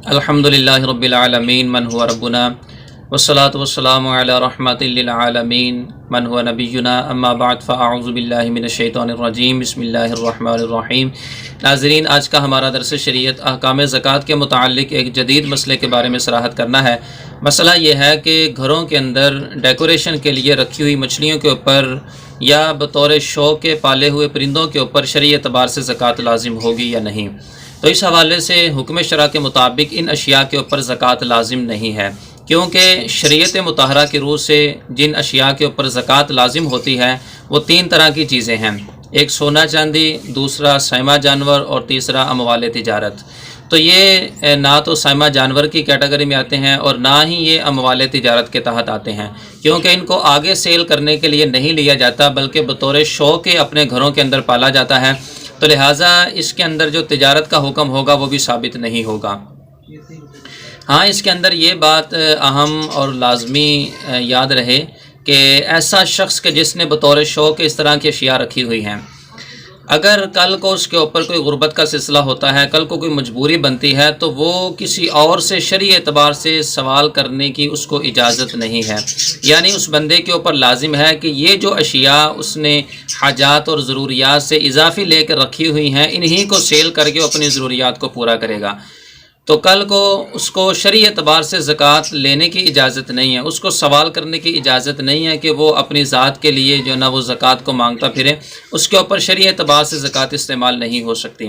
الحمدللہ رب العالمین من هو ربنا والصلاة والسلام علی رحمت للعالمین من هو نبینا اما بعد فاعوذ باللہ من الشیطان الرجیم بسم اللہ الرحمن الرحیم۔ ناظرین، آج کا ہمارا درس شریعت احکام زکوٰۃ کے متعلق ایک جدید مسئلے کے بارے میں صراحت کرنا ہے۔ مسئلہ یہ ہے کہ گھروں کے اندر ڈیکوریشن کے لیے رکھی ہوئی مچھلیوں کے اوپر یا بطور شو کے پالے ہوئے پرندوں کے اوپر شرعی اعتبار سے زکوٰۃ لازم ہوگی یا نہیں۔ تو اس حوالے سے حکم شرع کے مطابق ان اشیاء کے اوپر زکوٰۃ لازم نہیں ہے، کیونکہ شریعت مطہرہ کی روح سے جن اشیاء کے اوپر زکوٰۃ لازم ہوتی ہے وہ تین طرح کی چیزیں ہیں، ایک سونا چاندی، دوسرا سائمہ جانور اور تیسرا اموال تجارت۔ تو یہ نہ تو سائمہ جانور کی کیٹیگری میں آتے ہیں اور نہ ہی یہ اموال تجارت کے تحت آتے ہیں، کیونکہ ان کو آگے سیل کرنے کے لیے نہیں لیا جاتا بلکہ بطور شو کے اپنے گھروں کے اندر پالا جاتا ہے، تو لہٰذا اس کے اندر جو تجارت کا حکم ہوگا وہ بھی ثابت نہیں ہوگا۔ ہاں، اس کے اندر یہ بات اہم اور لازمی یاد رہے کہ ایسا شخص کہ جس نے بطور شو کے اس طرح کی اشیاء رکھی ہوئی ہیں، اگر کل کو اس کے اوپر کوئی غربت کا سلسلہ ہوتا ہے، کل کو کوئی مجبوری بنتی ہے، تو وہ کسی اور سے شرعی اعتبار سے سوال کرنے کی اس کو اجازت نہیں ہے۔ یعنی اس بندے کے اوپر لازم ہے کہ یہ جو اشیاء اس نے حاجات اور ضروریات سے اضافی لے کر رکھی ہوئی ہیں، انہی کو سیل کر کے اپنی ضروریات کو پورا کرے گا۔ تو کل کو اس کو شرعی اعتبار سے زکوٰۃ لینے کی اجازت نہیں ہے، اس کو سوال کرنے کی اجازت نہیں ہے کہ وہ اپنی ذات کے لیے جو نا وہ زکوٰۃ کو مانگتا پھرے، اس کے اوپر شرعی اعتبار سے زکوٰۃ استعمال نہیں ہو سکتی،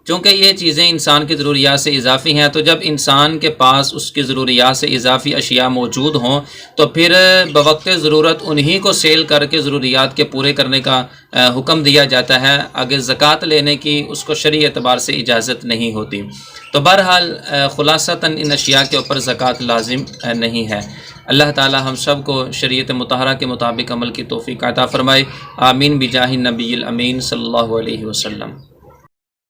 چونکہ یہ چیزیں انسان کی ضروریات سے اضافی ہیں۔ تو جب انسان کے پاس اس کی ضروریات سے اضافی اشیاء موجود ہوں تو پھر بوقت ضرورت انہی کو سیل کر کے ضروریات کے پورے کرنے کا حکم دیا جاتا ہے، اگر زکوٰۃ لینے کی اس کو شرعی اعتبار سے اجازت نہیں ہوتی۔ تو بہرحال خلاصتاً ان اشیاء کے اوپر زکوٰۃ لازم نہیں ہے۔ اللہ تعالی ہم سب کو شریعت مطہرہ کے مطابق عمل کی توفیق عطا فرمائے، آمین بجاہ النبی الامین صلی اللہ علیہ وسلم۔